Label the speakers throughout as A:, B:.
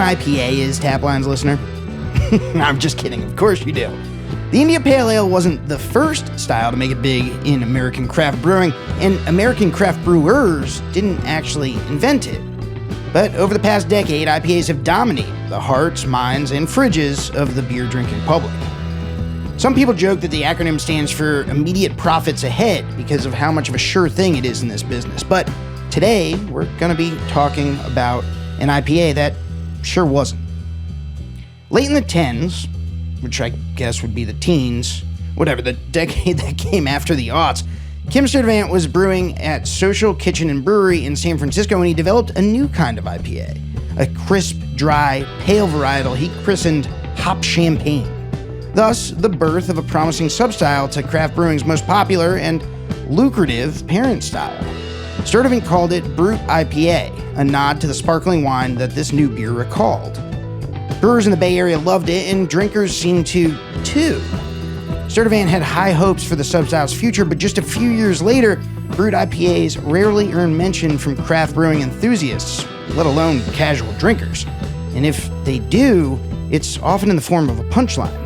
A: an IPA is, Taplines listener? I'm just kidding, of course you do. The India Pale Ale wasn't the first style to make it big in American craft brewing, and American craft brewers didn't actually invent it. But over the past decade, IPAs have dominated the hearts, minds, and fridges of the beer-drinking public. Some people joke that the acronym stands for immediate profits ahead because of how much of a sure thing it is in this business. But today, we're going to be talking about an IPA that sure wasn't. Late in the 10s, which I guess would be the teens, whatever, the decade that came after the aughts, Kim Sturdavant was brewing at Social Kitchen and Brewery in San Francisco when he developed a new kind of IPA, a crisp, dry, pale varietal he christened Hop Champagne. Thus, the birth of a promising substyle to craft brewing's most popular and lucrative parent style. Sturdavant called it Brut IPA, a nod to the sparkling wine that this new beer recalled. Brewers in the Bay Area loved it, and drinkers seemed to, too. Sturdavant had high hopes for the substyle's future, but just a few years later, Brut IPAs rarely earn mention from craft brewing enthusiasts, let alone casual drinkers. And if they do, it's often in the form of a punchline.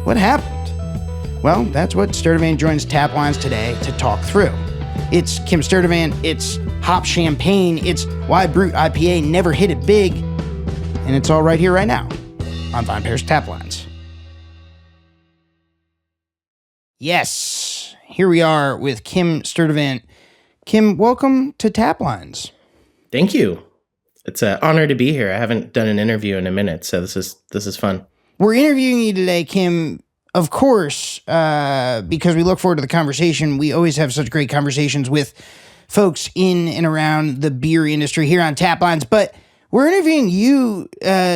A: What happened? Well, that's what Sturdavant joins Taplines today to talk through. It's Kim Sturdavant, it's Hop Champagne, it's why Brut IPA never hit it big, and it's all right here, right now, on VinePair's Taplines. Yes, here we are with Kim Sturdavant. Kim, welcome to Taplines.
B: Thank you. It's an honor to be here. I haven't done an interview in a minute, so this is fun.
A: We're interviewing you today, Kim, of course, because we look forward to the conversation. We always have such great conversations with folks in and around the beer industry here on Taplines, but we're interviewing you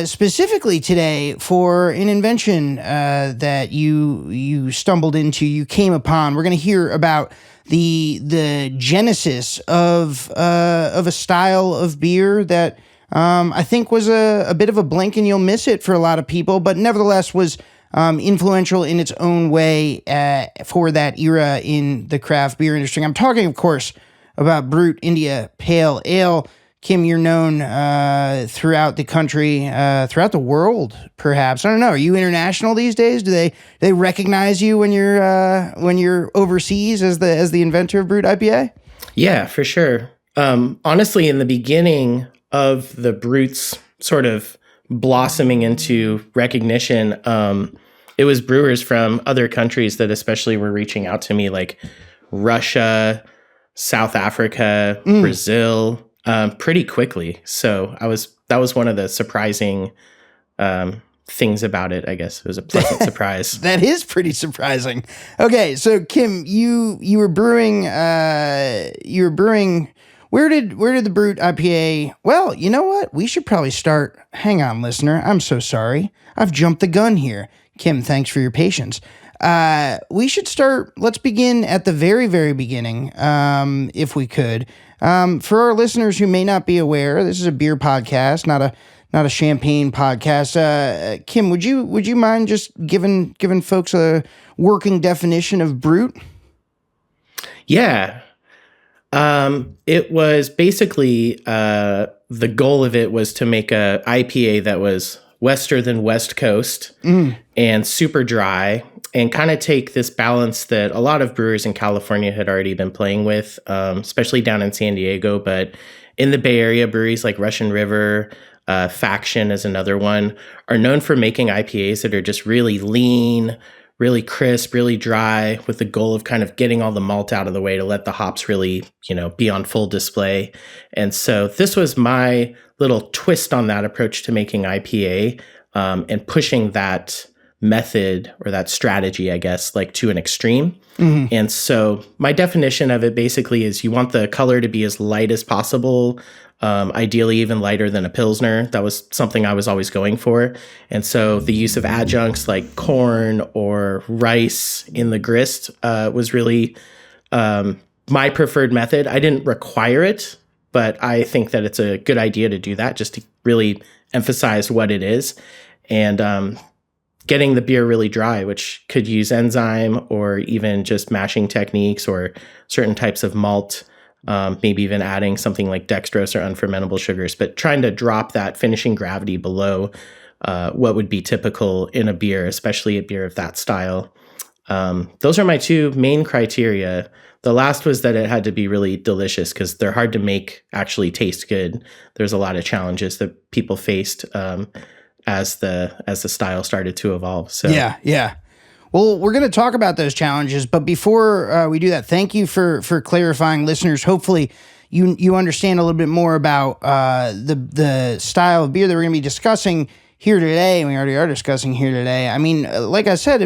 A: specifically today for an invention that you stumbled into, you came upon. We're going to hear about the genesis of a style of beer that I think was a bit of a blink and you'll miss it for a lot of people, but nevertheless was influential in its own way for that era in the craft beer industry. I'm talking, of course, about Brut India Pale Ale. Kim, you're known throughout the country, throughout the world, perhaps. I don't know. Are you international these days? Do they recognize you when you're overseas as the inventor of Brut IPA?
B: Yeah, for sure. Honestly, in the beginning of the Brut's sort of blossoming into recognition, it was brewers from other countries that especially were reaching out to me, like Russia, South Africa, Brazil. Pretty quickly. So that was one of the surprising things about it, I guess. It was a pleasant surprise.
A: That is pretty surprising. Okay, so Kim, you were brewing where did the Brut IPA? Well, you know what? We should probably start. Hang on, listener. I'm so sorry. I've jumped the gun here. Kim, thanks for your patience. We should start. Let's begin at the very, very beginning, if we could. For our listeners who may not be aware, this is a beer podcast, not a champagne podcast. Kim, would you mind just giving folks a working definition of Brut?
B: Yeah. It was basically the goal of it was to make a IPA that was Wester than West Coast and super dry, and kind of take this balance that a lot of brewers in California had already been playing with, especially down in San Diego, but in the Bay Area, breweries like Russian River, Faction is another one, are known for making IPAs that are just really lean, really crisp, really dry, with the goal of kind of getting all the malt out of the way to let the hops really, be on full display. And so this was my little twist on that approach to making IPA, and pushing that method or that strategy, I guess, like to an extreme. Mm-hmm. And so my definition of it basically is you want the color to be as light as possible, ideally even lighter than a Pilsner. That was something I was always going for. And so the use of adjuncts like corn or rice in the grist was really my preferred method. I didn't require it, but I think that it's a good idea to do that just to really emphasize what it is. And getting the beer really dry, which could use enzyme or even just mashing techniques or certain types of malt maybe even adding something like dextrose or unfermentable sugars, but trying to drop that finishing gravity below what would be typical in a beer, especially a beer of that style. Those are my two main criteria. The last was that it had to be really delicious because they're hard to make actually taste good. There's a lot of challenges that people faced as the style started to evolve. So
A: yeah. Well, we're going to talk about those challenges, but before we do that, thank you for clarifying, listeners. Hopefully, you understand a little bit more about the style of beer that we're going to be discussing here today, and we already are discussing here today. I mean, like I said,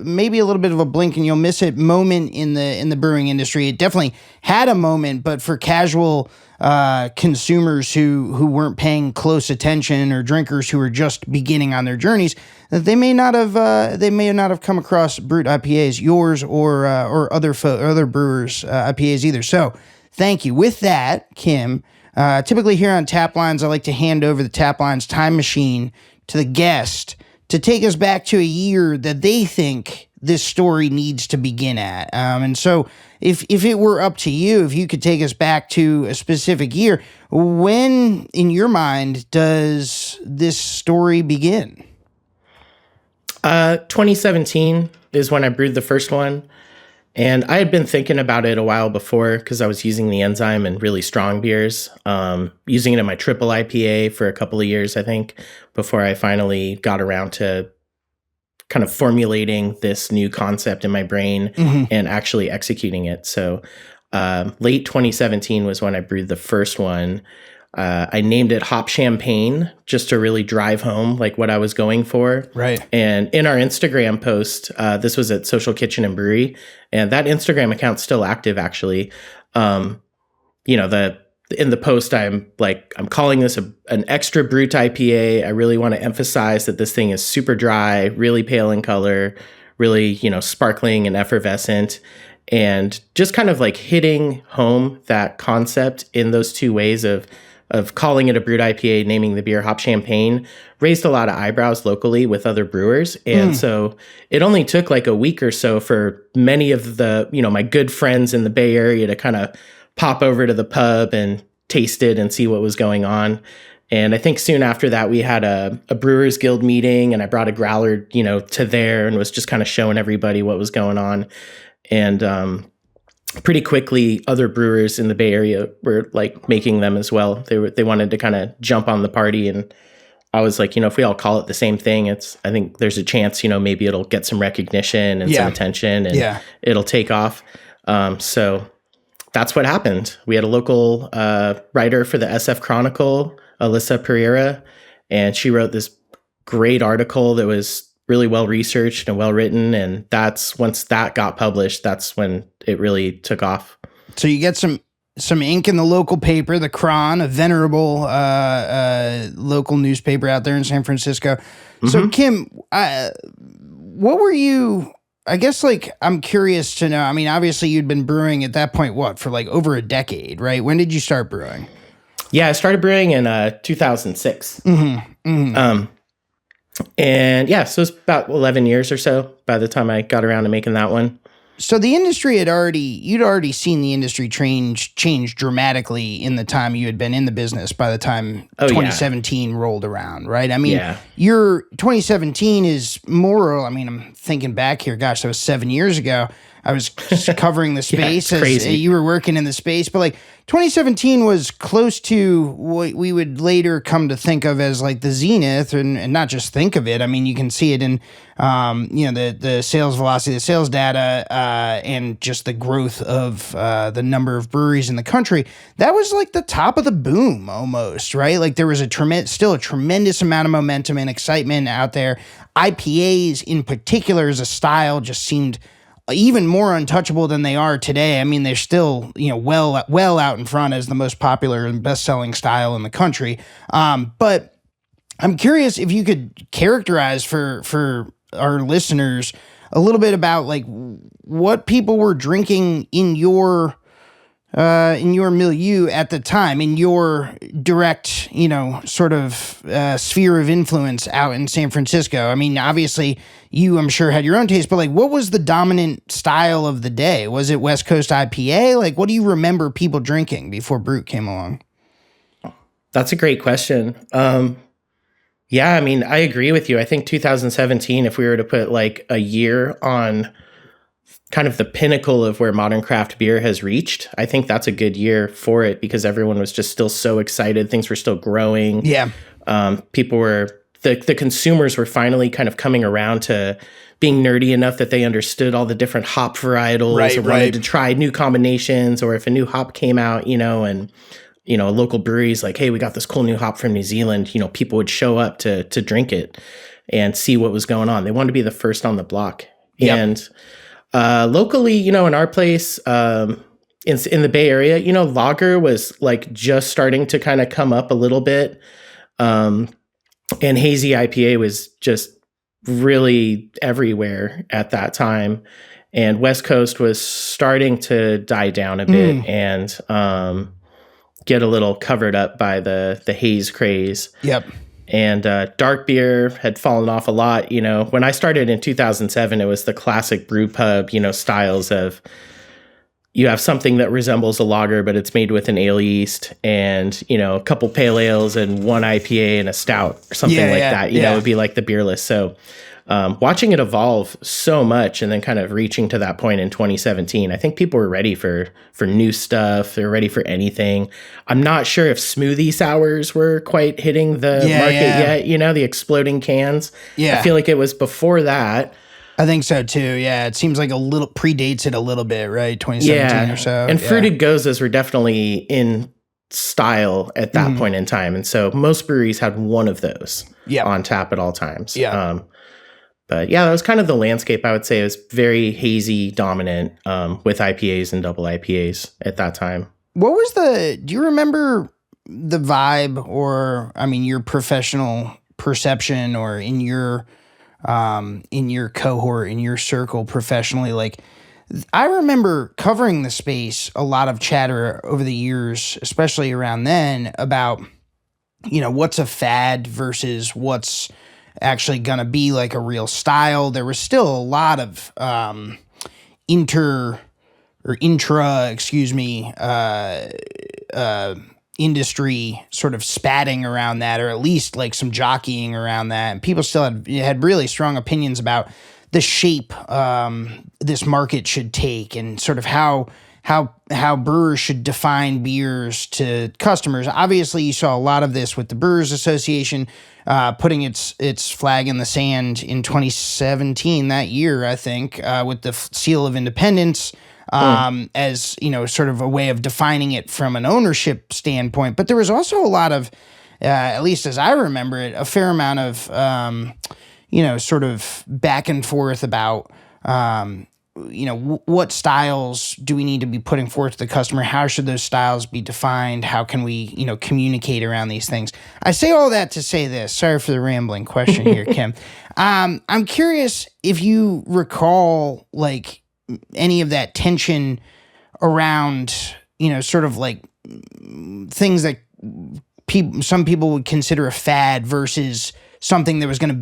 A: maybe a little bit of a blink and you'll miss it moment in the brewing industry. It definitely had a moment, but for casual consumers who weren't paying close attention, or drinkers who were just beginning on their journeys, they may not have come across Brut IPAs, yours or other brewers IPAs either. So thank you. With that, Kim. Typically here on Taplines, I like to hand over the Taplines time machine to the guest to take us back to a year that they think this story needs to begin at. And so if it were up to you, if you could take us back to a specific year, when, in your mind, does this story begin?
B: 2017 is when I brewed the first one. And I had been thinking about it a while before because I was using the enzyme in really strong beers, using it in my triple IPA for a couple of years, I think, before I finally got around to kind of formulating this new concept in my brain and actually executing it. So late 2017 was when I brewed the first one. I named it Hop Champagne just to really drive home like what I was going for.
A: Right.
B: And in our Instagram post, this was at Social Kitchen and Brewery, and that Instagram account's still active actually. In the post, I'm calling this an extra Brut IPA. I really want to emphasize that this thing is super dry, really pale in color, really, sparkling and effervescent. And just kind of like hitting home that concept in those two ways of calling it a Brut IPA, naming the beer Hop Champagne, raised a lot of eyebrows locally with other brewers. And so it only took like a week or so for many of the, my good friends in the Bay Area to kind of pop over to the pub and taste it and see what was going on. And I think soon after that, we had a Brewers Guild meeting, and I brought a growler, to there, and was just kind of showing everybody what was going on. And pretty quickly, other brewers in the Bay Area were like making them as well. They wanted to kind of jump on the party, and I was like, if we all call it the same thing, I think there's a chance, maybe it'll get some recognition and some attention, and it'll take off. So that's what happened. We had a local writer for the SF Chronicle, Alyssa Pereira, and she wrote this great article that was really well researched and well written, and once that got published, that's when it really took off.
A: So you get some ink in the local paper, the Cron, a venerable local newspaper out there in San Francisco. So Kim, what were you? I guess I'm curious to know. I mean, obviously you'd been brewing at that point, for like over a decade, right? When did you start brewing?
B: Yeah, I started brewing in 2006. And yeah, so it's about 11 years or so by the time I got around to making that one.
A: So the industry you'd already seen the industry change dramatically in the time you had been in the business by the time 2017 rolled around, right? I mean, your 2017 is I'm thinking back here, gosh, that was 7 years ago. I was just covering the space as you were working in the space, but 2017 was close to what we would later come to think of as the zenith, and not just think of it. I mean, you can see it in, the sales velocity, the sales data, and just the growth of the number of breweries in the country. That was the top of the boom almost, right? There was still a tremendous amount of momentum and excitement out there. IPAs in particular as a style just seemed even more untouchable than they are today. I mean, they're still, well out in front as the most popular and best-selling style in the country. But I'm curious if you could characterize for our listeners a little bit about what people were drinking in your in your milieu at the time, in your direct, sort of sphere of influence out in San Francisco? I mean, obviously, you, I'm sure, had your own taste, but like, what was the dominant style of the day? Was it West Coast IPA? Like, what do you remember people drinking before Brut came along?
B: That's a great question. Yeah, I mean, I agree with you. I think 2017, if we were to put like a year on kind of the pinnacle of where modern craft beer has reached, I think that's a good year for it because everyone was just still so excited. Things were still growing.
A: Yeah.
B: People were, the consumers were finally kind of coming around to being nerdy enough that they understood all the different hop varietals or wanted to try new combinations, or if a new hop came out, and a local brewery's like, hey, we got this cool new hop from New Zealand, people would show up to drink it and see what was going on. They wanted to be the first on the block. Yep. And locally, in our place, in the Bay Area, lager was like just starting to kind of come up a little bit. And hazy IPA was just really everywhere at that time. And West Coast was starting to die down a bit and get a little covered up by the haze craze.
A: Yep.
B: And dark beer had fallen off a lot. When I started in 2007, it was the classic brew pub, styles of you have something that resembles a lager, but it's made with an ale yeast and, a couple pale ales and one IPA and a stout or something that. It would be like the beer list. So watching it evolve so much and then kind of reaching to that point in 2017, I think people were ready for new stuff. They're ready for anything. I'm not sure if smoothie sours were quite hitting the market yet, the exploding cans. Yeah. I feel like it was before that.
A: I think so too. Yeah. It seems like a little predates it a little bit, right? 2017 or so.
B: And fruited gozas were definitely in style at that point in time. And so most breweries had one of those on tap at all times.
A: Yeah.
B: But yeah, that was kind of the landscape. I would say it was very hazy dominant with IPAs and double IPAs at that time.
A: Do you remember the vibe or, your professional perception or in your cohort, in your circle professionally? Like, I remember covering the space, a lot of chatter over the years, especially around then about, what's a fad versus what's actually going to be like a real style. There was still a lot of industry sort of spatting around that, or at least like some jockeying around that. And people still had really strong opinions about the shape this market should take and sort of how brewers should define beers to customers. Obviously, you saw a lot of this with the Brewers Association putting its flag in the sand in 2017, that year, I think, with the seal of independence as, sort of a way of defining it from an ownership standpoint. But there was also a lot of, at least as I remember it, a fair amount of, sort of back and forth about, what styles do we need to be putting forth to the customer? How should those styles be defined? How can we, communicate around these things? I say all that to say this. Sorry for the rambling question here, Kim. I'm curious if you recall, like, any of that tension around, sort of like things that some people would consider a fad versus something that was going to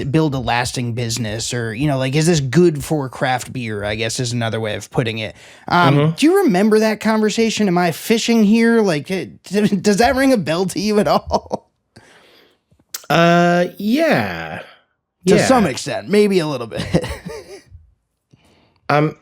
A: build a lasting business, or, like, is this good for craft beer, I guess is another way of putting it. Do you remember that conversation? Am I fishing here? Like, does that ring a bell to you at all?
B: Yeah.
A: To some extent, maybe a little bit.
B: I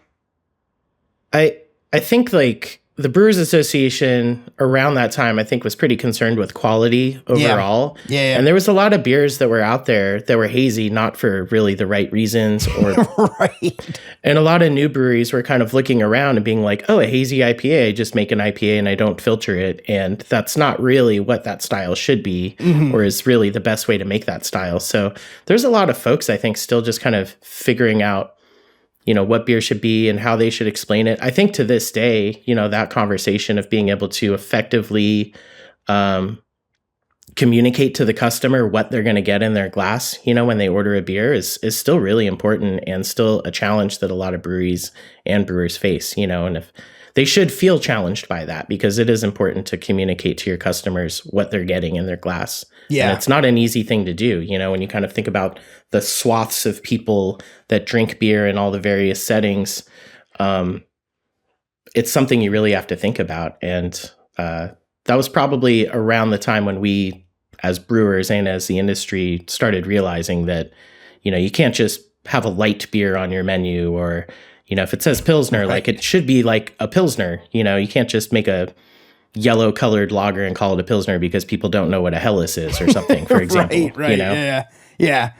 B: think like the Brewers Association around that time, I think, was pretty concerned with quality overall. Yeah. And there was a lot of beers that were out there that were hazy, not for really the right reasons, or
A: right.
B: And a lot of new breweries were kind of looking around and being like, oh, a hazy IPA, I just make an IPA and I don't filter it. And that's not really what that style should be, or is really the best way to make that style. So there's a lot of folks, I think, still just kind of figuring out, what beer should be and how they should explain it. I think to this day, that conversation of being able to effectively communicate to the customer what they're going to get in their glass, when they order a beer is still really important and still a challenge that a lot of breweries and brewers face, and if they should feel challenged by that, because it is important to communicate to your customers what they're getting in their glass.
A: Yeah.
B: And it's not an easy thing to do, when you kind of think about the swaths of people that drink beer in all the various settings. It's something you really have to think about. And that was probably around the time when we, as brewers and as the industry, started realizing that, you can't just have a light beer on your menu, or, if it says Pilsner, like it should be like a Pilsner. You can't just make a yellow colored lager and call it a Pilsner because people don't know what a Helles is or something, for example.
A: Right. Yeah.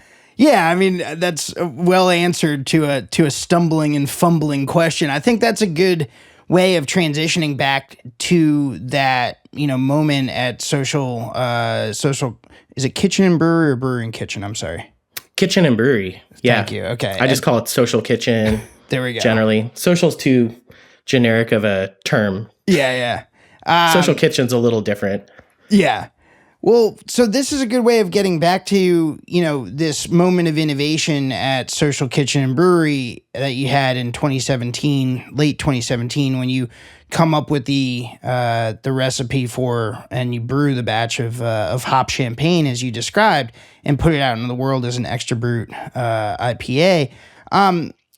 A: I mean, that's well answered to a stumbling and fumbling question. I think that's a good way of transitioning back to that, moment at social, is it Kitchen and Brewery or Brewery and Kitchen? I'm sorry.
B: Kitchen and Brewery. Yeah.
A: Thank you. Okay.
B: I just call it Social Kitchen.
A: There we go.
B: Generally. Social's too generic of a term.
A: Yeah.
B: Social Kitchen's a little different.
A: Yeah. Well, so this is a good way of getting back to, this moment of innovation at Social Kitchen and Brewery that you had in 2017, late 2017, when you come up with the recipe for, and you brew the batch of hop champagne as you described, and put it out into the world as an extra brut IPA.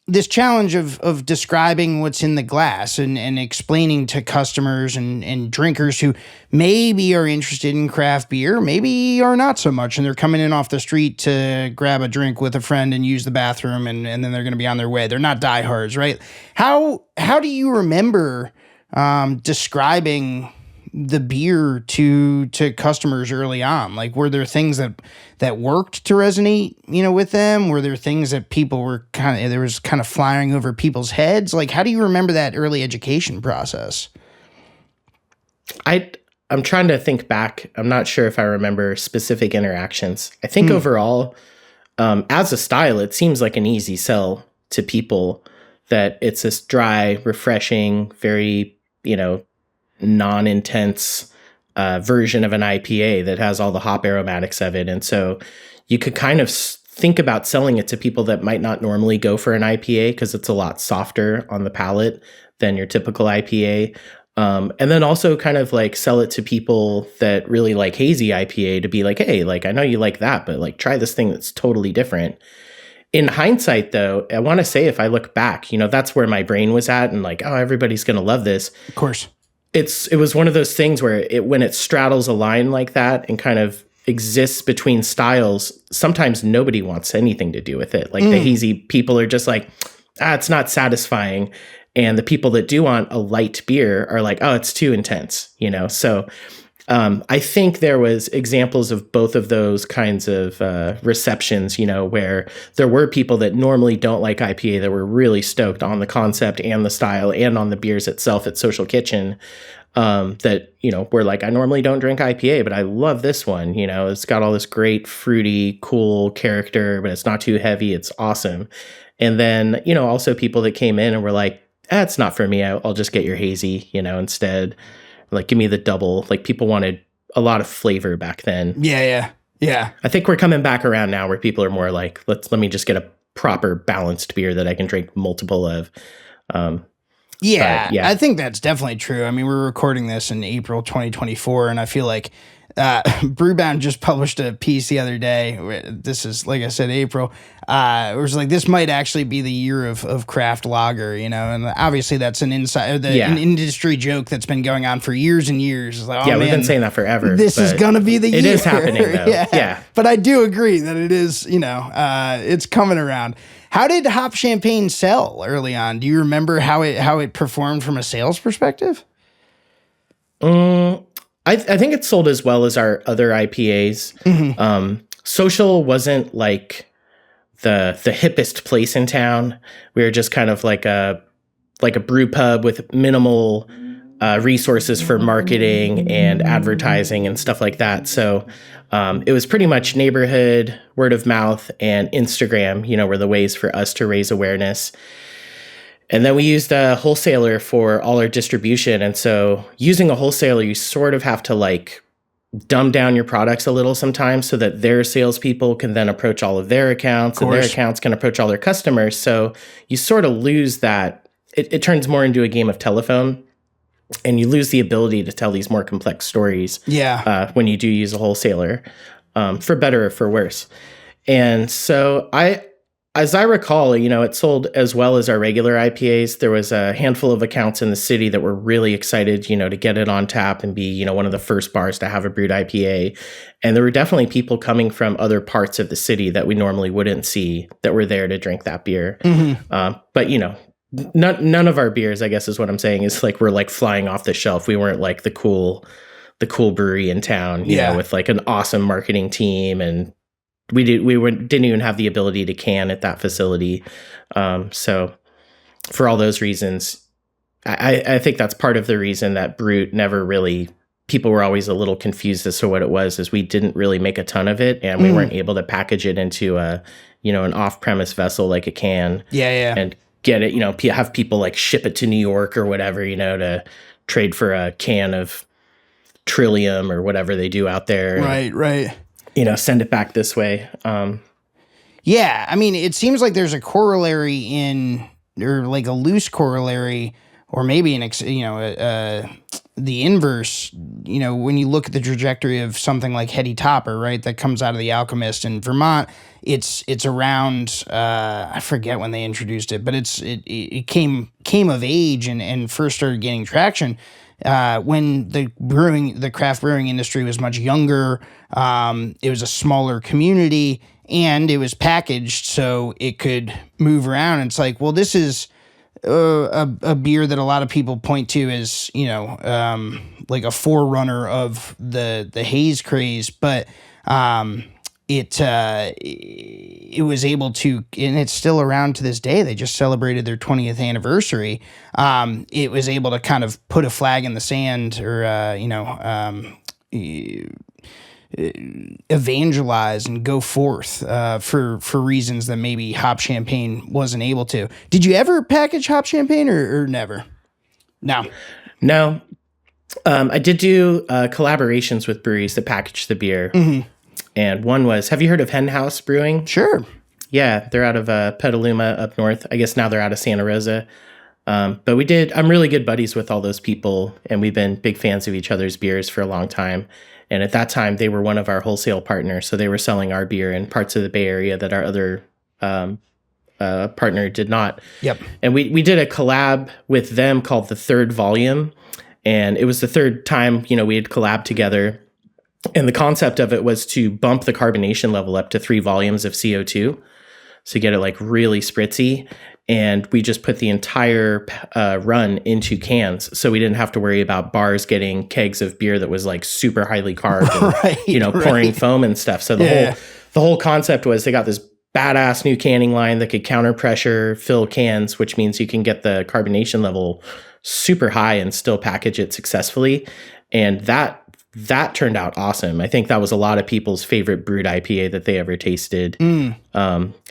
A: This challenge of describing what's in the glass and explaining to customers and drinkers who maybe are interested in craft beer, maybe are not so much, and they're coming in off the street to grab a drink with a friend and use the bathroom, and then they're going to be on their way. They're not diehards, right? How do you remember describing the beer to customers early on? Like, were there things that worked to resonate, with them? Were there things that people were there was kind of flying over people's heads? Like, how do you remember that early education process?
B: I'm trying to think back. I'm not sure if I remember specific interactions. I think overall, as a style, it seems like an easy sell to people, that it's this dry, refreshing, very, non-intense version of an IPA that has all the hop aromatics of it. And so you could kind of think about selling it to people that might not normally go for an IPA, because it's a lot softer on the palate than your typical IPA. And then also kind of like sell it to people that really like hazy IPA, to be like, hey, like, I know you like that, but like, try this thing that's totally different. In hindsight, though, I want to say, if I look back, that's where my brain was at, and like, oh, everybody's going to love this.
A: Of course.
B: It was one of those things where when it straddles a line like that and kind of exists between styles, sometimes nobody wants anything to do with it. Like the hazy people are just like, it's not satisfying. And the people that do want a light beer are like, oh, it's too intense, So I think there was examples of both of those kinds of receptions, where there were people that normally don't like IPA that were really stoked on the concept and the style and on the beers itself at Social Kitchen, that, were like, I normally don't drink IPA, but I love this one. It's got all this great fruity, cool character, but it's not too heavy. It's awesome. And then, also people that came in and were like, it's not for me. I'll just get your hazy, instead. Like, give me the double. Like, people wanted a lot of flavor back then. Yeah. I think we're coming back around now, where people are more like, let me just get a proper balanced beer that I can drink multiple of.
A: Yeah, I think that's definitely true. I mean, we're recording this in April 2024, and I feel like Brewbound just published a piece the other day. This is, like I said, April. It was like, this might actually be the year of craft lager, and obviously that's an an industry joke that's been going on for years and years. It's like,
B: we've been saying that forever.
A: This is going to be the year.
B: It is happening, though. Yeah.
A: But I do agree that it is, it's coming around. How did hop champagne sell early on? Do you remember how it performed from a sales perspective?
B: I think it sold as well as our other IPAs. Mm-hmm. Social wasn't like the hippest place in town. We were just kind of like a brew pub with minimal resources for marketing and advertising and stuff like that. So it was pretty much neighborhood, word of mouth, and Instagram, were the ways for us to raise awareness. And then we used a wholesaler for all our distribution. And so using a wholesaler, you sort of have to like dumb down your products a little sometimes, so that their salespeople can then approach all of their accounts, and their accounts can approach all their customers. So you sort of lose that it turns more into a game of telephone, and you lose the ability to tell these more complex stories.
A: Yeah.
B: When you do use a wholesaler, for better or for worse. And so as I recall, it sold as well as our regular IPAs. There was a handful of accounts in the city that were really excited, to get it on tap and be, one of the first bars to have a brewed IPA. And there were definitely people coming from other parts of the city that we normally wouldn't see that were there to drink that beer. But, none of our beers, I guess is what I'm saying, is like we're like flying off the shelf. We weren't like the cool brewery in town, you know, with like an awesome marketing team, and we didn't even have the ability to can at that facility. So for all those reasons, I think that's part of the reason that Brut never really, people were always a little confused as to what it was, is we didn't really make a ton of it, and we weren't able to package it into an off-premise vessel like a can. And get it, have people like ship it to New York or whatever, to trade for a can of Trillium or whatever they do out there.
A: Right.
B: Send it back this way.
A: Yeah, I mean, it seems like there's a corollary or like a loose corollary, or maybe the inverse, when you look at the trajectory of something like Heady Topper, right, that comes out of the Alchemist in Vermont. It's around, I forget when they introduced it, but it came of age and first started gaining traction when the craft brewing industry was much younger. It was a smaller community, and it was packaged so it could move around. And it's like, well, this is a beer that a lot of people point to as, like a forerunner of the haze craze, but it was able to, and it's still around to this day. They just celebrated their 20th anniversary. It was able to kind of put a flag in the sand, or evangelize and go forth for reasons that maybe Hop Champagne wasn't able to. Did you ever package Hop Champagne or never? No.
B: I did do collaborations with breweries that packaged the beer. And one was, have you heard of Hen House Brewing?
A: Sure.
B: Yeah, they're out of Petaluma up north. I guess now they're out of Santa Rosa. But I'm really good buddies with all those people, and we've been big fans of each other's beers for a long time. And at that time, they were one of our wholesale partners. So they were selling our beer in parts of the Bay Area that our other partner did not.
A: Yep.
B: And we did a collab with them called The Third Volume. And it was the third time, we had collabed together. And the concept of it was to bump the carbonation level up to 3 volumes of CO2. So you get it like really spritzy. And we just put the entire run into cans. So we didn't have to worry about bars getting kegs of beer that was like super highly carbed and, pouring foam and stuff. So the whole concept was they got this badass new canning line that could counter pressure fill cans, which means you can get the carbonation level super high and still package it successfully. And that turned out awesome. I think that was a lot of people's favorite brewed IPA that they ever tasted. And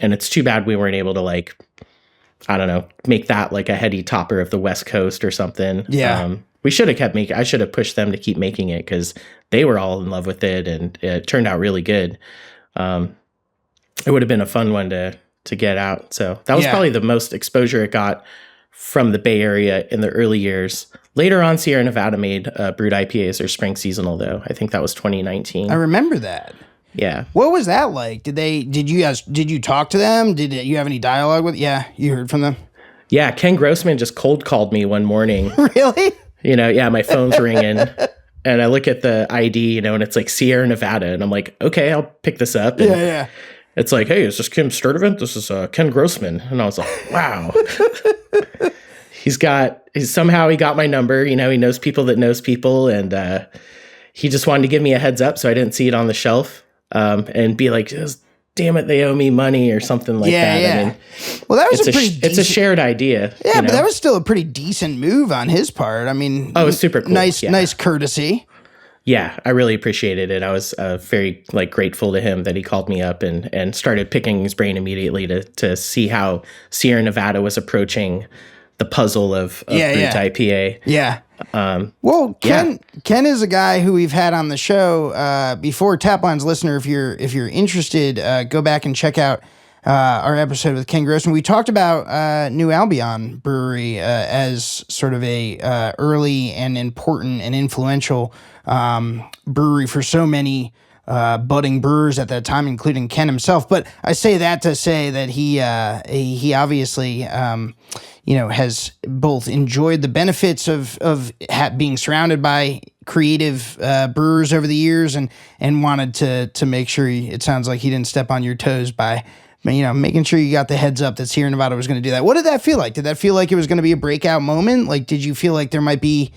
B: it's too bad we weren't able to like, I don't know, make that like a Heady Topper of the West Coast or something.
A: Yeah.
B: We should have kept making, I should have pushed them to keep making it because they were all in love with it and it turned out really good. It would have been a fun one to get out. So that was probably the most exposure it got from the Bay Area in the early years. Later on, Sierra Nevada made brewed IPAs or spring seasonal, though. I think that was 2019.
A: I remember that.
B: Yeah.
A: What was that like? Did you talk to them? Did you have any dialogue with? Yeah, you heard from them?
B: Yeah, Ken Grossman just cold called me one morning.
A: Really?
B: My phone's ringing. And I look at the ID, and it's like Sierra Nevada. And I'm like, okay, I'll pick this up. And
A: yeah.
B: It's like, hey, is this Kim Sturdavant? This is Ken Grossman. And I was like, wow. He got my number. He knows people that knows people. And he just wanted to give me a heads up so I didn't see it on the shelf and be like, damn it, they owe me money or something like that.
A: Yeah.
B: I mean,
A: well, that was
B: it's a shared idea.
A: Yeah, but that was still a pretty decent move on his part. I mean,
B: it was super cool.
A: Nice courtesy.
B: Yeah, I really appreciated it. I was very grateful to him that he called me up and started picking his brain immediately to see how Sierra Nevada was approaching the puzzle of Brut IPA.
A: Yeah. Well, Ken is a guy who we've had on the show before. Taplines listener, if you're interested, go back and check out our episode with Ken Grossman, we talked about New Albion Brewery as sort of a early and important and influential brewery for so many budding brewers at that time, including Ken himself. But I say that to say that he obviously has both enjoyed the benefits of being surrounded by creative brewers over the years, and wanted to make sure it sounds like he didn't step on your toes by making sure you got the heads up that Sierra Nevada was going to do that. What did that feel like? Did that feel like it was going to be a breakout moment? Like, did you feel like there might be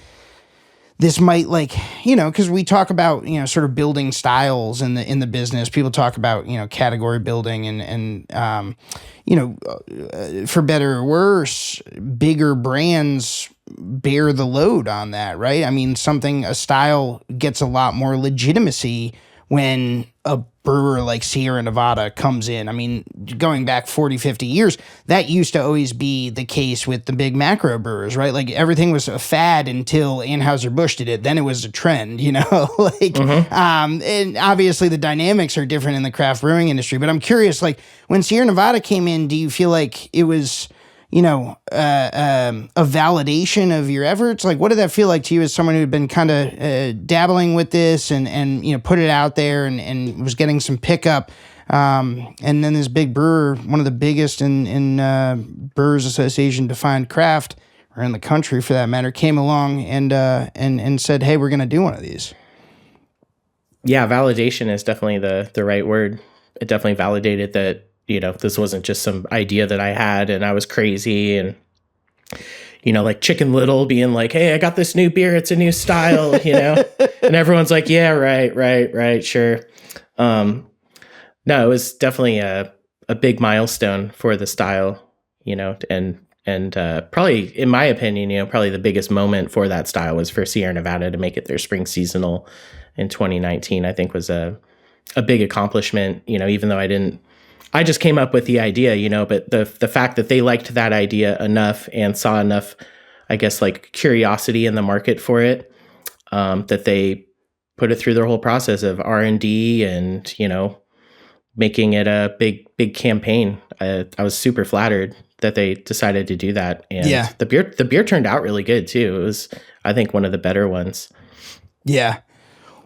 A: because we talk about, sort of building styles in the business. People talk about, category building and for better or worse, bigger brands bear the load on that, right? I mean, a style gets a lot more legitimacy when a brewer like Sierra Nevada comes in. I mean, going back 40, 50 years, that used to always be the case with the big macro brewers, right? Like, everything was a fad until Anheuser-Busch did it. Then it was a trend, and obviously the dynamics are different in the craft brewing industry. But I'm curious, like, when Sierra Nevada came in, do you feel like it was, a validation of your efforts? Like, what did that feel like to you as someone who had been kind of dabbling with this and put it out there and was getting some pickup? And then this big brewer, one of the biggest in Brewers Association defined craft, or in the country for that matter, came along and said, "Hey, we're going to do one of these."
B: Yeah, validation is definitely the right word. It definitely validated that, this wasn't just some idea that I had and I was crazy, and, like Chicken Little being like, "Hey, I got this new beer. It's a new style," and everyone's like, "Yeah, right, sure." No, it was definitely a big milestone for the style, and probably, in my opinion, probably the biggest moment for that style was for Sierra Nevada to make it their spring seasonal in 2019. I think was a big accomplishment, even though I just came up with the idea, but the fact that they liked that idea enough and saw enough, I guess, like curiosity in the market for it, that they put it through their whole process of R&D and, making it a big campaign. I was super flattered that they decided to do that. And the beer turned out really good too. It was, I think, one of the better ones.
A: Yeah.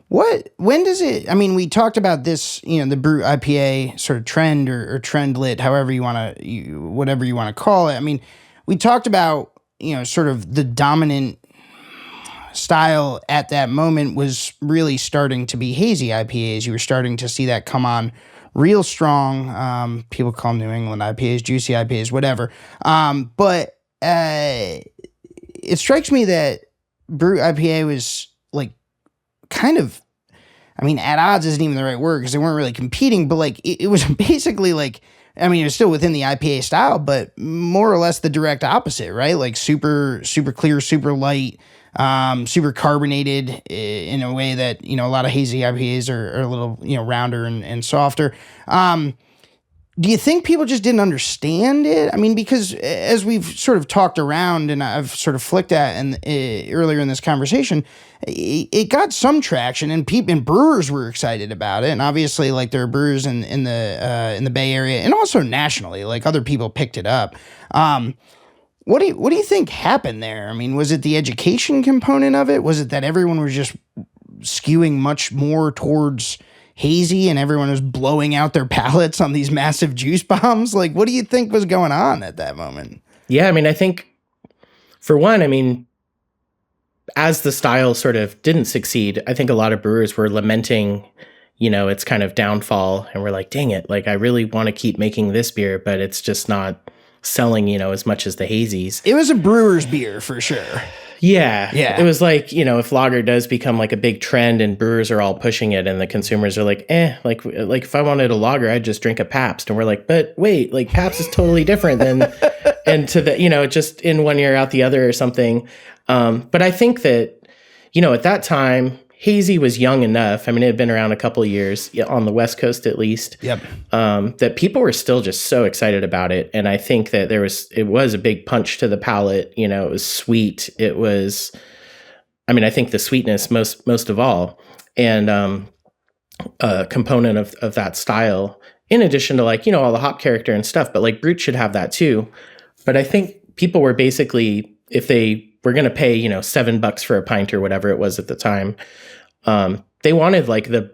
A: When does it, I mean, we talked about this, the Brut IPA sort of trend or trendlet, however whatever you want to call it. I mean, we talked about, sort of the dominant style at that moment was really starting to be hazy IPAs. You were starting to see that come on real strong. People call them New England IPAs, juicy IPAs, whatever. But it strikes me that Brut IPA was like kind of, I mean, at odds isn't even the right word because they weren't really competing, but like it was basically like, I mean, it was still within the IPA style, but more or less the direct opposite, right? Like super, super clear, super light, super carbonated in a way that, a lot of hazy IPAs are a little, rounder and softer. Do you think people just didn't understand it? I mean, because as we've sort of talked around and I've sort of flicked at and earlier in this conversation, it got some traction and brewers were excited about it. And obviously, like, there are brewers in the Bay Area and also nationally, like other people picked it up. What do you think happened there? I mean, was it the education component of it? Was it that everyone was just skewing much more towards hazy and everyone was blowing out their palates on these massive juice bombs? Like, what do you think was going on at that moment?
B: Yeah, I mean, I think, for one, I mean, as the style sort of didn't succeed, I think a lot of brewers were lamenting, its kind of downfall, and we're like, dang it, like, I really want to keep making this beer, but it's just not selling, as much as the hazies.
A: It was a brewer's beer for sure.
B: Yeah. It was like, if lager does become like a big trend and brewers are all pushing it and the consumers are like, like if I wanted a lager, I'd just drink a Pabst. And we're like, but wait, like Pabst is totally different than, and to the, just in one ear out the other or something. But I think that, at that time, hazy was young enough. I mean, it had been around a couple of years on the West Coast, at least.
A: Yep.
B: That people were still just so excited about it. And I think that it was a big punch to the palate. It was sweet. It was, I mean, I think the sweetness most of all, and a component of that style. in addition to like, all the hop character and stuff, but like Brut should have that too. But I think people were basically, if they were going to pay, $7 for a pint or whatever it was at the time, they wanted like the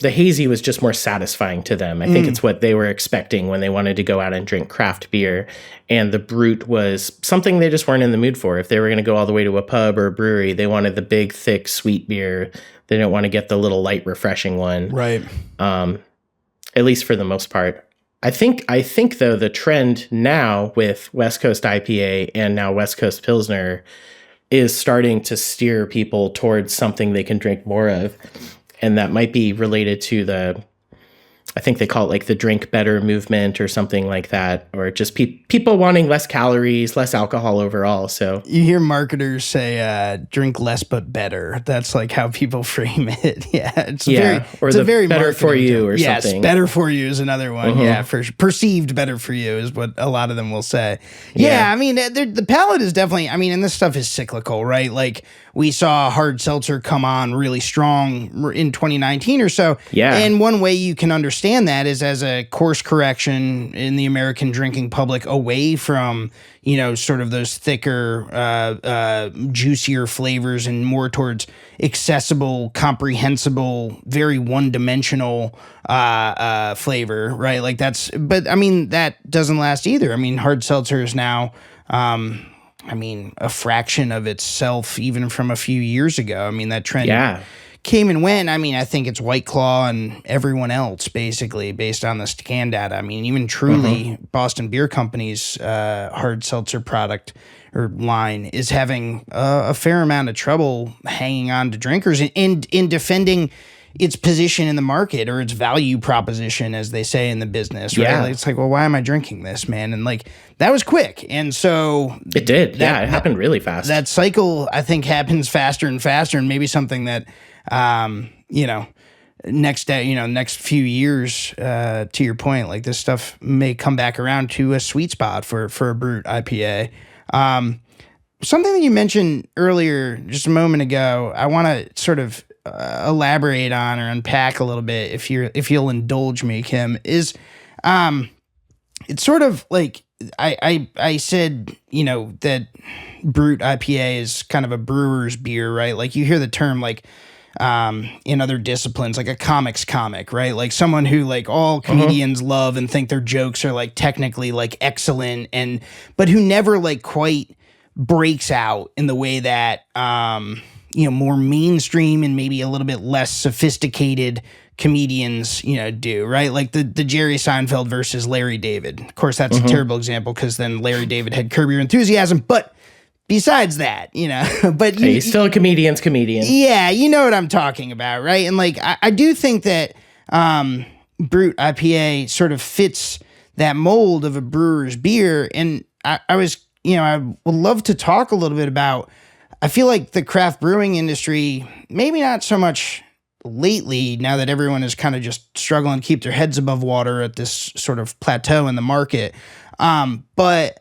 B: hazy was just more satisfying to them. I think it's what they were expecting when they wanted to go out and drink craft beer. And the Brut was something they just weren't in the mood for. If they were going to go all the way to a pub or a brewery, they wanted the big, thick, sweet beer. They didn't want to get the little light, refreshing one.
A: Right.
B: At least for the most part. I think though, the trend now with West Coast IPA and now West Coast Pilsner is starting to steer people towards something they can drink more of. And that might be related to I think they call it like the drink better movement or something like that, or just people wanting less calories, less alcohol overall. So
A: you hear marketers say, drink less but better. That's like how people frame it. Yeah. It's a very
B: better for you or
A: yes,
B: something.
A: Better for you is another one. Yeah. For perceived better for you is what a lot of them will say. Yeah. I mean, the palate is definitely, and this stuff is cyclical, right? Like we saw hard seltzer come on really strong in 2019 or so.
B: Yeah.
A: And one way you can understand that is as a course correction in the American drinking public away from, sort of those thicker, juicier flavors and more towards accessible, comprehensible, very one-dimensional flavor, right? Like but that doesn't last either. Hard seltzer is now, a fraction of itself even from a few years ago. That trend came and went. I think it's White Claw and everyone else, basically, based on the scan data. Even Truly, Boston Beer Company's hard seltzer product or line is having a fair amount of trouble hanging on to drinkers and in defending its position in the market or its value proposition, as they say in the business, right?
B: Yeah.
A: Like, it's like, well, why am I drinking this, man? And like, that was quick. And so
B: it did. It happened really fast.
A: That cycle, I think, happens faster and faster, and maybe something that, next few years, to your point, like this stuff may come back around to a sweet spot for a Brut IPA. Something that you mentioned earlier, just a moment ago, I want to sort of elaborate on or unpack a little bit, if you'll indulge me, Kim, is it's sort of like I said, that Brut IPA is kind of a brewer's beer, right? Like you hear the term like in other disciplines, like a comics comic, right? Like someone who like all comedians love and think their jokes are like technically like excellent but who never like quite breaks out in the way that more mainstream and maybe a little bit less sophisticated comedians, do, right? Like the Jerry Seinfeld versus Larry David. Of course, that's a terrible example because then Larry David had Curb Your Enthusiasm. But besides that, but
B: he's still a comedian's comedian.
A: Yeah, you know what I'm talking about, right? And like, I do think that Brut IPA sort of fits that mold of a brewer's beer. And I would love to talk a little bit about, I feel like the craft brewing industry, maybe not so much lately, now that everyone is kind of just struggling to keep their heads above water at this sort of plateau in the market. But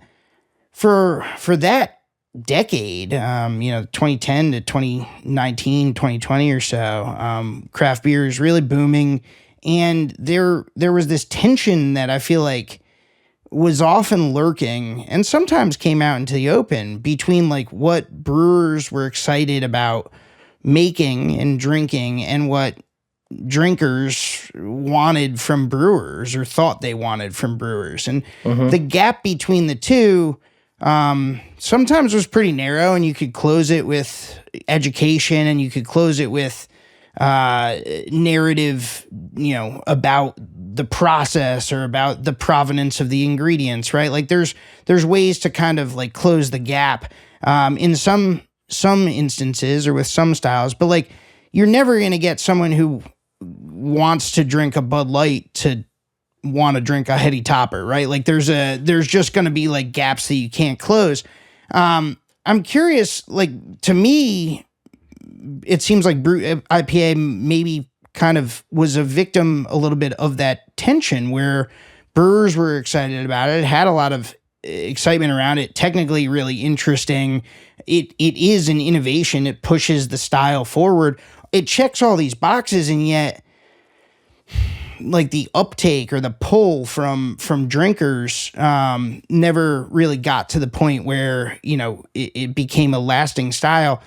A: for that decade, 2010 to 2019, 2020 or so, craft beer is really booming. And there was this tension that I feel like was often lurking and sometimes came out into the open between like what brewers were excited about making and drinking and what drinkers wanted from brewers or thought they wanted from brewers. And the gap between the two sometimes was pretty narrow, and you could close it with education and you could close it with narrative, about the process or about the provenance of the ingredients, right? Like there's ways to kind of like close the gap in some instances or with some styles, but like you're never going to get someone who wants to drink a Bud Light to want to drink a Heady Topper, right? Like there's just going to be like gaps that you can't close. I'm curious, like to me, it seems like Brut IPA maybe kind of was a victim a little bit of that tension where brewers were excited about it, had a lot of excitement around it, technically really interesting. It is an innovation. It pushes the style forward. It checks all these boxes, and yet like the uptake or the pull from drinkers never really got to the point where, you know, it became a lasting style.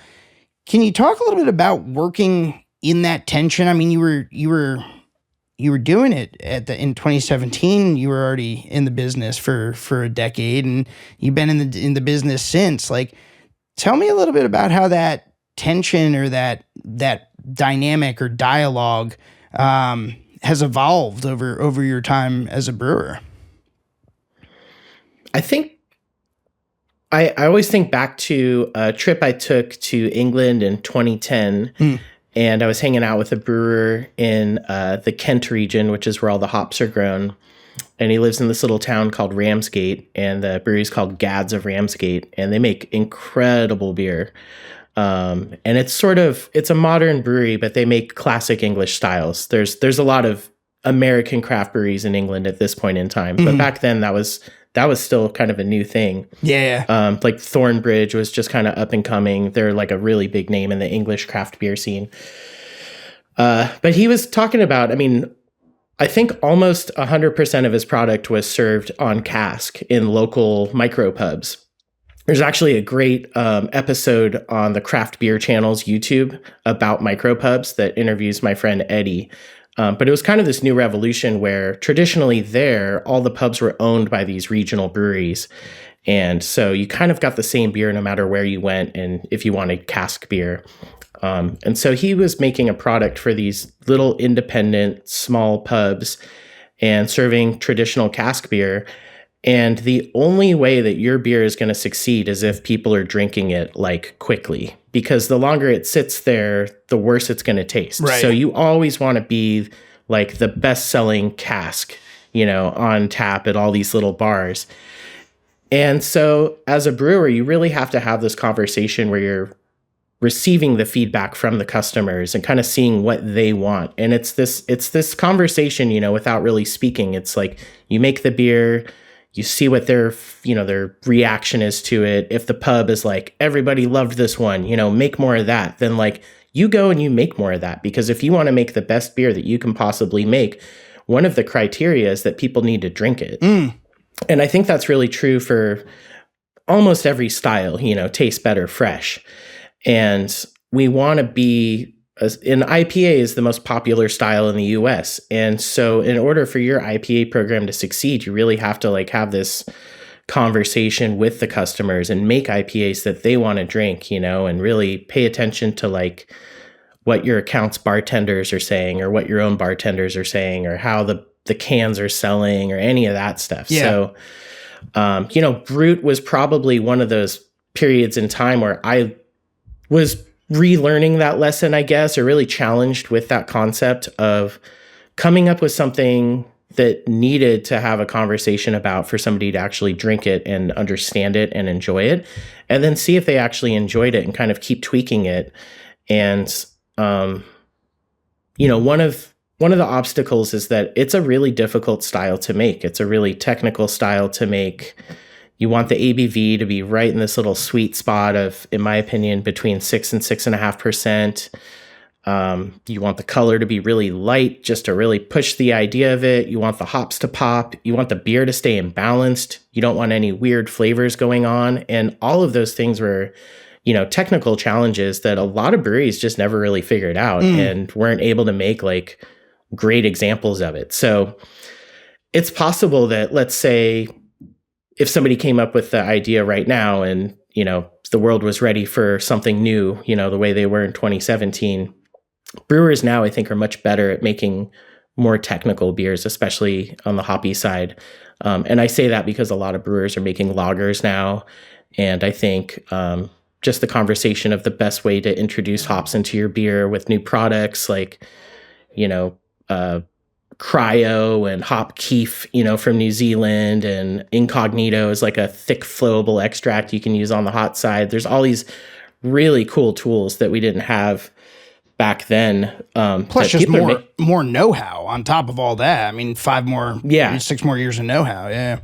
A: Can you talk a little bit about working in that tension? I mean, you were doing it in 2017. You were already in the business for a decade, and you've been in the business since. Like, tell me a little bit about how that tension or that dynamic or dialogue has evolved over your time as a brewer.
B: I think I always think back to a trip I took to England in 2010, and I was hanging out with a brewer in the Kent region, which is where all the hops are grown. And he lives in this little town called Ramsgate, and the brewery is called Gads of Ramsgate, and they make incredible beer. And it's a modern brewery, but they make classic English styles. There's a lot of American craft breweries in England at this point in time, but back then that was still kind of a new thing.
A: Yeah.
B: Like Thornbridge was just kind of up and coming. They're like a really big name in the English craft beer scene. But he was talking about, I mean, I think almost 100% of his product was served on cask in local micropubs. There's actually a great episode on the Craft Beer Channel's YouTube about micropubs that interviews my friend Eddie. But it was kind of this new revolution where traditionally all the pubs were owned by these regional breweries. And so you kind of got the same beer no matter where you went and if you wanted cask beer. And so he was making a product for these little independent small pubs and serving traditional cask beer. And the only way that your beer is going to succeed is if people are drinking it like quickly, because the longer it sits there, the worse it's going to taste.
A: Right.
B: So you always want to be like the best selling cask, you know, on tap at all these little bars. And so as a brewer, you really have to have this conversation where you're receiving the feedback from the customers and kind of seeing what they want. And it's this conversation, you know, without really speaking. It's like you make the beer, you see what their reaction is to it. If the pub is like, everybody loved this one, you know, make more of that, then like you go and you make more of that. Because if you want to make the best beer that you can possibly make, one of the criteria is that people need to drink it. And I think that's really true for almost every style, you know, tastes better fresh. And we want to be, an IPA is the most popular style in the US. And so in order for your IPA program to succeed, you really have to like have this conversation with the customers and make IPAs that they want to drink, you know, and really pay attention to like what your account's bartenders are saying or what your own bartenders are saying or how the cans are selling or any of that stuff.
A: Yeah.
B: So, you know, Brut was probably one of those periods in time where I was relearning that lesson, I guess, or really challenged with that concept of coming up with something that needed to have a conversation about for somebody to actually drink it and understand it and enjoy it, and then see if they actually enjoyed it and kind of keep tweaking it. And, you know, one of the obstacles is that it's a really difficult style to make. It's a really technical style to make. You want the ABV to be right in this little sweet spot of, in my opinion, between 6 and 6.5%. You want the color to be really light just to really push the idea of it. You want the hops to pop. You want the beer to stay imbalanced. You don't want any weird flavors going on. And all of those things were, you know, technical challenges that a lot of breweries just never really figured out and weren't able to make like great examples of it. So it's possible that, let's say, if somebody came up with the idea right now and, you know, the world was ready for something new, you know, the way they were in 2017, brewers now, I think, are much better at making more technical beers, especially on the hoppy side. And I say that because a lot of brewers are making lagers now. And I think just the conversation of the best way to introduce hops into your beer with new products like, you know, Cryo and Hop Keef, you know, from New Zealand, and Incognito is like a thick flowable extract you can use on the hot side. There's all these really cool tools that we didn't have back then.
A: Plus just more know-how on top of all that. I mean, 6 more years of know-how. Yeah.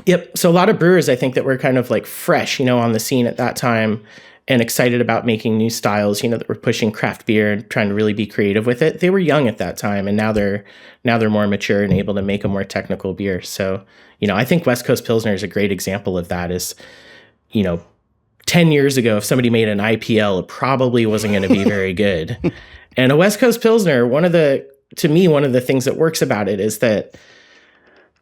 B: Yep. So a lot of brewers, I think, that were kind of like fresh, you know, on the scene at that time. and excited about making new styles, that were pushing craft beer and trying to really be creative with it. They were young at that time, and now they're more mature and able to make a more technical beer. So, I think West Coast Pilsner is a great example of that. 10 years ago, if somebody made an IPL, it probably wasn't going to be very good. And a West Coast Pilsner, to me, one of the things that works about it is that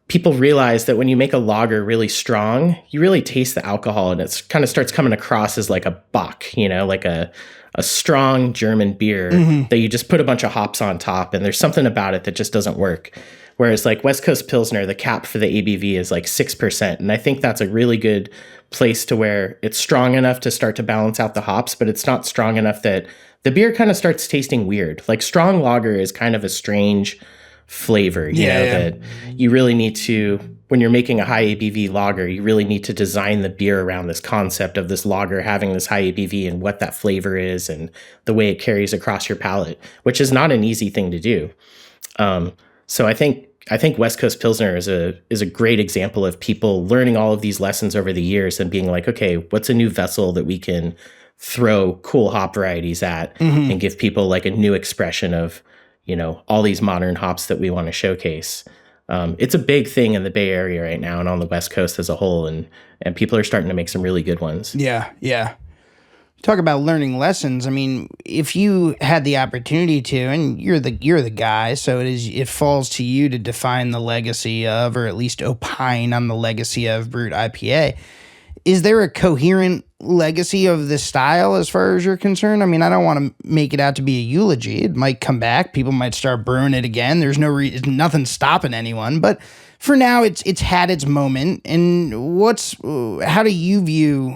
B: people realize that when you make a lager really strong, you really taste the alcohol, and it kind of starts coming across as like a Bock, like a strong German beer that you just put a bunch of hops on top, and there's something about it that just doesn't work. Whereas like West Coast Pilsner, the cap for the ABV is like 6%. And I think that's a really good place to where it's strong enough to start to balance out the hops, but it's not strong enough that the beer kind of starts tasting weird. Like strong lager is kind of a strange flavor, that you really need to, when you're making a high ABV lager, you really need to design the beer around this concept of this lager having this high ABV and what that flavor is and the way it carries across your palate, which is not an easy thing to do. So I think West Coast Pilsner is a great example of people learning all of these lessons over the years and being like, okay, what's a new vessel that we can throw cool hop varieties at and give people like a new expression of, all these modern hops that we want to showcase. It's a big thing in the Bay Area right now and on the West Coast as a whole, and people are starting to make some really good ones.
A: Yeah. Talk about learning lessons. I mean, if you had the opportunity to, and you're the guy, so it falls to you to define the legacy of, or at least opine on the legacy of Brut IPA. Is there a coherent legacy of this style as far as you're concerned? I mean, I don't want to make it out to be a eulogy. It might come back. People might start brewing it again. There's nothing stopping anyone. But for now, it's had its moment. And how do you view,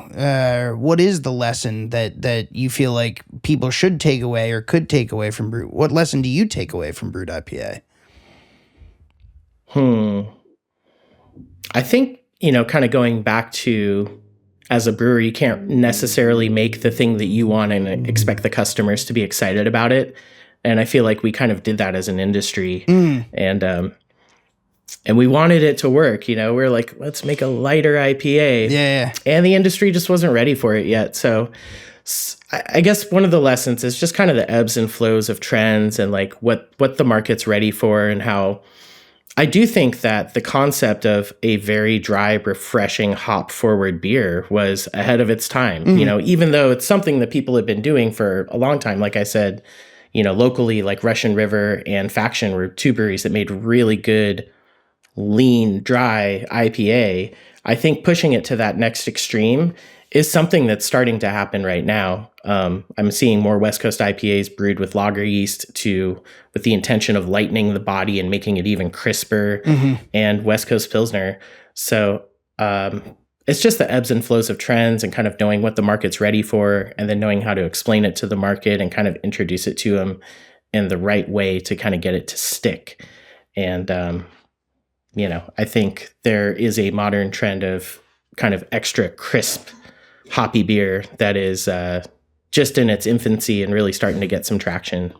A: what is the lesson that you feel like people should take away or could take away from Brut? What lesson do you take away from Brut IPA?
B: I think, kind of going back to, as a brewer, you can't necessarily make the thing that you want and expect the customers to be excited about it. And I feel like we kind of did that as an industry. And we wanted it to work. We're like, let's make a lighter IPA.
A: Yeah.
B: And the industry just wasn't ready for it yet. So I guess one of the lessons is just kind of the ebbs and flows of trends and like what the market's ready for, and how I do think that the concept of a very dry, refreshing, hop-forward beer was ahead of its time. Even though it's something that people have been doing for a long time. Like I said, locally, like Russian River and Faction were two breweries that made really good, lean, dry IPA. I think pushing it to that next extreme is something that's starting to happen right now. I'm seeing more West Coast IPAs brewed with lager yeast with the intention of lightening the body and making it even crisper, and West Coast Pilsner. So it's just the ebbs and flows of trends and kind of knowing what the market's ready for, and then knowing how to explain it to the market and kind of introduce it to them in the right way to kind of get it to stick. And, I think there is a modern trend of kind of extra crisp, hoppy beer that is just in its infancy and really starting to get some traction.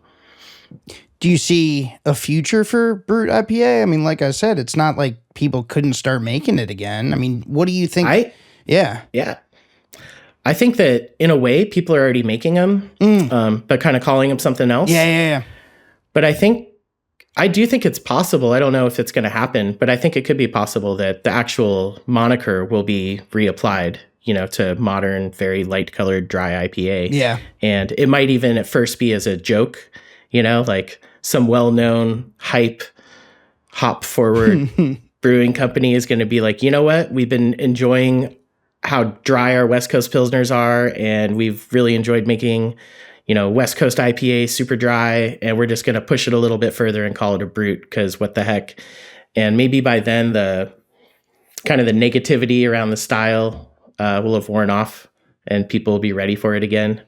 A: Do you see a future for Brut IPA? I mean, like I said, it's not like people couldn't start making it again. I mean, what do you think? Yeah.
B: I think that in a way, people are already making them, but kind of calling them something else.
A: Yeah.
B: But I do think it's possible. I don't know if it's going to happen, but I think it could be possible that the actual moniker will be reapplied, to modern, very light colored dry IPA.
A: Yeah.
B: And it might even at first be as a joke, like some well-known hype hop forward brewing company is going to be like, you know what? We've been enjoying how dry our West Coast Pilsners are, and we've really enjoyed making, West Coast IPA super dry, and we're just going to push it a little bit further and call it a Brut, because what the heck. And maybe by then the kind of the negativity around the style will have worn off and people will be ready for it again.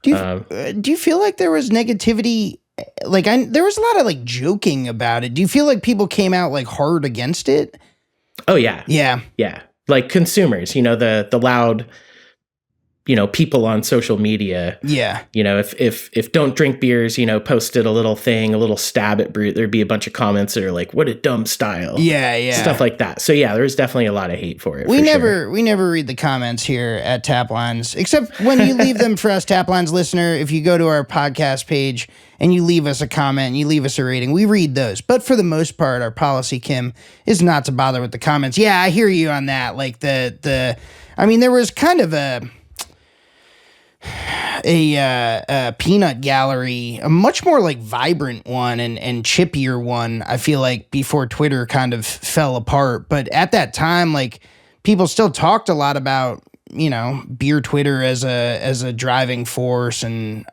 A: Do you feel like there was negativity? Like there was a lot of like joking about it. Do you feel like people came out like hard against it?
B: Oh yeah.
A: Yeah.
B: Like consumers, the loud people on social media.
A: Yeah.
B: If Don't Drink Beers, posted a little thing, a little stab at Brut, there'd be a bunch of comments that are like, what a dumb style.
A: Yeah.
B: Stuff like that. So yeah, there's definitely a lot of hate for it.
A: We never read the comments here at Taplines, except when you leave them for us, Taplines listener. If you go to our podcast page and you leave us a comment and you leave us a rating, we read those. But for the most part, our policy, Kim, is not to bother with the comments. Yeah, I hear you on that. Like there was kind of a peanut gallery, a much more like vibrant one and chippier one, I feel like, before Twitter kind of fell apart. But at that time, like, people still talked a lot about, beer Twitter as a driving force, and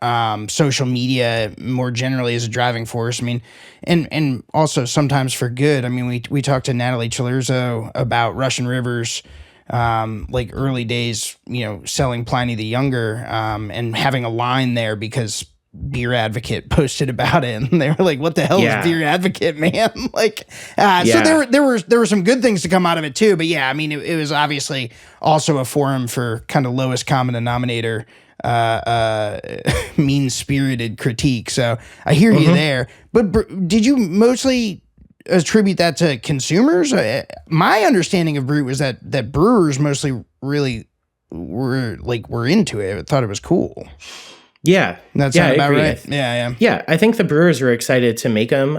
A: social media more generally as a driving force. I mean, and also sometimes for good. I mean, we talked to Natalie Chilurzo about Russian Rivers, like early days, selling Pliny the Younger, and having a line there because Beer Advocate posted about it, and they were like, "What the hell is Beer Advocate, man?" So there were some good things to come out of it too. But yeah, I mean, it was obviously also a forum for kind of lowest common denominator, mean-spirited critique. So I hear you there. But did you mostly attribute that to consumers? My understanding of Brut was that brewers mostly really were into it. I thought it was cool.
B: Yeah.
A: That sounds about right. Yeah.
B: Yeah, I think the brewers were excited to make them,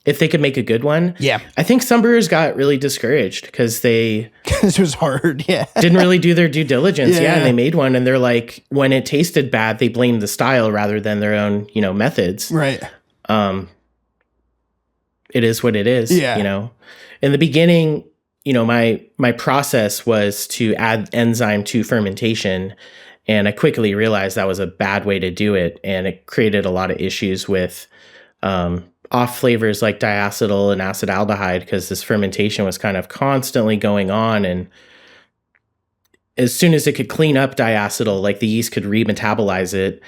B: if they could make a good one.
A: Yeah.
B: I think some brewers got really discouraged because
A: it was hard, yeah.
B: didn't really do their due diligence. Yeah, and they made one, and they're like, when it tasted bad, they blamed the style rather than their own, methods.
A: Right.
B: It is what it is.
A: Yeah.
B: In the beginning, my process was to add enzyme to fermentation, and I quickly realized that was a bad way to do it, and it created a lot of issues with off flavors like diacetyl and acetaldehyde, because this fermentation was kind of constantly going on, and as soon as it could clean up diacetyl, like the yeast could remetabolize it,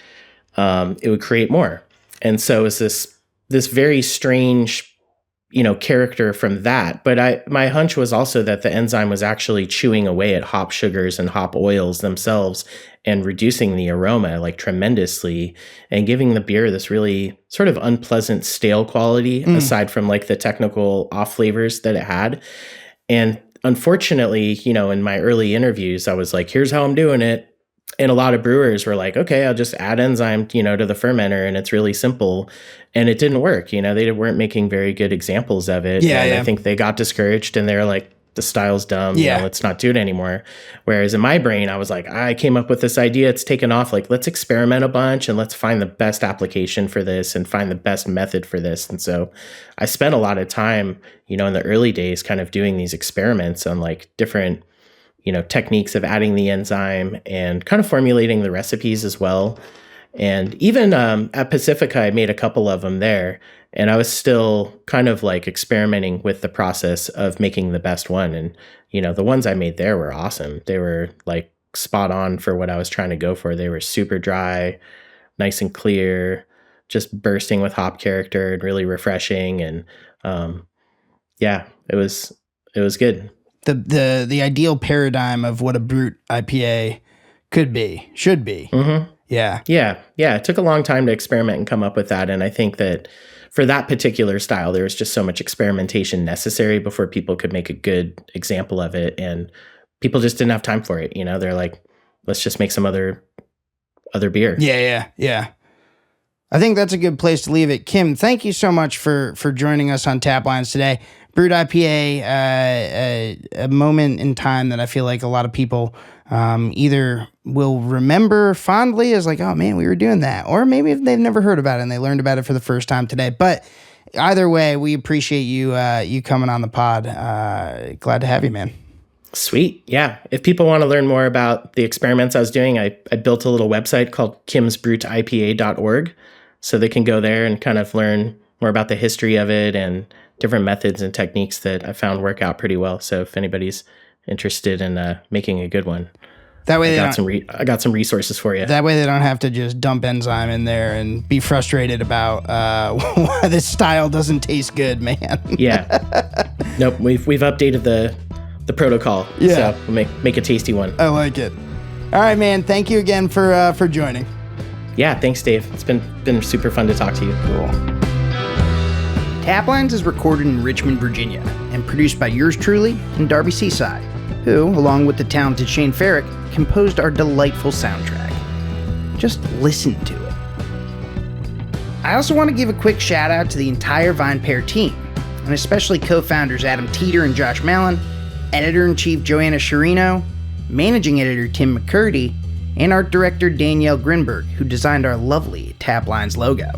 B: it would create more. And so it's this very strange character from that. But my hunch was also that the enzyme was actually chewing away at hop sugars and hop oils themselves and reducing the aroma like tremendously and giving the beer this really sort of unpleasant stale quality, aside from like the technical off flavors that it had. And unfortunately, in my early interviews, I was like, here's how I'm doing it. And a lot of brewers were like, okay, I'll just add enzyme, to the fermenter, and it's really simple. And it didn't work. They weren't making very good examples of it.
A: Yeah,
B: and I think they got discouraged, and they're like, the style's dumb.
A: Yeah.
B: Let's not do it anymore. Whereas in my brain, I was like, I came up with this idea. It's taken off. Like, let's experiment a bunch and let's find the best application for this and find the best method for this. And so I spent a lot of time, in the early days kind of doing these experiments on like different techniques of adding the enzyme and kind of formulating the recipes as well. And even at Pacifica, I made a couple of them there, and I was still kind of like experimenting with the process of making the best one. And, the ones I made there were awesome. They were like spot on for what I was trying to go for. They were super dry, nice and clear, just bursting with hop character and really refreshing. And it was good.
A: The ideal paradigm of what a Brut IPA should be.
B: Mm-hmm.
A: Yeah.
B: It took a long time to experiment and come up with that. And I think that for that particular style, there was just so much experimentation necessary before people could make a good example of it. And people just didn't have time for it. They're like, let's just make some other beer.
A: Yeah. I think that's a good place to leave it. Kim, thank you so much for joining us on Taplines today. Brut IPA, a moment in time that I feel like a lot of people either will remember fondly as like, oh man, we were doing that, or maybe if they've never heard about it and they learned about it for the first time today. But either way, we appreciate you coming on the pod. Glad to have you, man.
B: Sweet. Yeah. If people want to learn more about the experiments I was doing, I built a little website called kimsbrutipa.org, so they can go there and kind of learn more about the history of it and different methods and techniques that I found work out pretty well. So if anybody's interested in making a good one,
A: that way
B: I got some resources for you.
A: That way they don't have to just dump enzyme in there and be frustrated about why this style doesn't taste good, man.
B: Yeah. Nope. We've updated the protocol.
A: Yeah.
B: So we'll make a tasty one.
A: I like it. All right, man. Thank you again for joining.
B: Yeah, thanks, Dave. It's been super fun to talk to you.
A: Cool. Taplines is recorded in Richmond, Virginia, and produced by yours truly and Darby Seaside, who, along with the talented Shane Farrick, composed our delightful soundtrack. Just listen to it. I also want to give a quick shout out to the entire VinePair team, and especially co-founders Adam Teeter and Josh Mellon, editor-in-chief Joanna Sherino, managing editor Tim McCurdy, and art director Danielle Grinberg, who designed our lovely Taplines logo.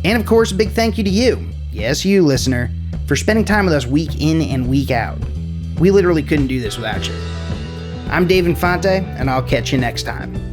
A: And of course, a big thank you to you, yes you listener, for spending time with us week in and week out. We literally couldn't do this without you. I'm Dave Infante, and I'll catch you next time.